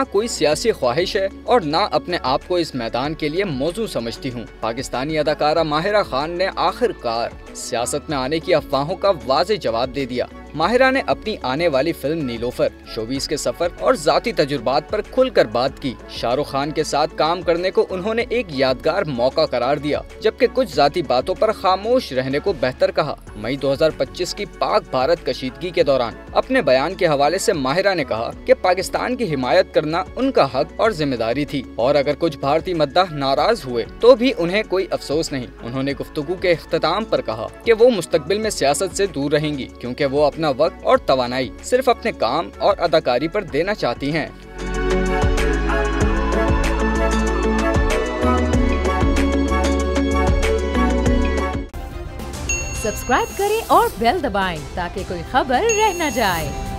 ना कोई सियासी ख्वाहिश है और ना अपने आप को इस मैदान के लिए मौजू समझती हूँ। पाकिस्तानी अदाकारा माहिरा खान ने आखिरकार सियासत में आने की अफवाहों का वाज़ेह जवाब दे दिया। माहिरा ने अपनी आने वाली फिल्म नीलोफर, शोबीज के सफर और जाती तजुर्बात पर खुलकर बात की। शाहरुख खान के साथ काम करने को उन्होंने एक यादगार मौका करार दिया, जबकि कुछ जाती बातों पर खामोश रहने को बेहतर कहा। मई 2025 की पाक भारत कशीदगी के दौरान अपने बयान के हवाले से माहिरा ने कहा कि पाकिस्तान की हिमायत करना उनका हक और जिम्मेदारी थी और अगर कुछ भारतीय मद्दाह नाराज हुए तो भी उन्हें कोई अफसोस नहीं। उन्होंने गुफ्तगू के इख्तिताम पर कहा कि वो मुस्तकबिल में सियासत से दूर रहेंगी क्योंकि वो अपना वक्त और तवानाई सिर्फ अपने काम और अदाकारी पर देना चाहती हैं। सब्सक्राइब करें और बेल दबाएं ताकि कोई खबर रह न जाए।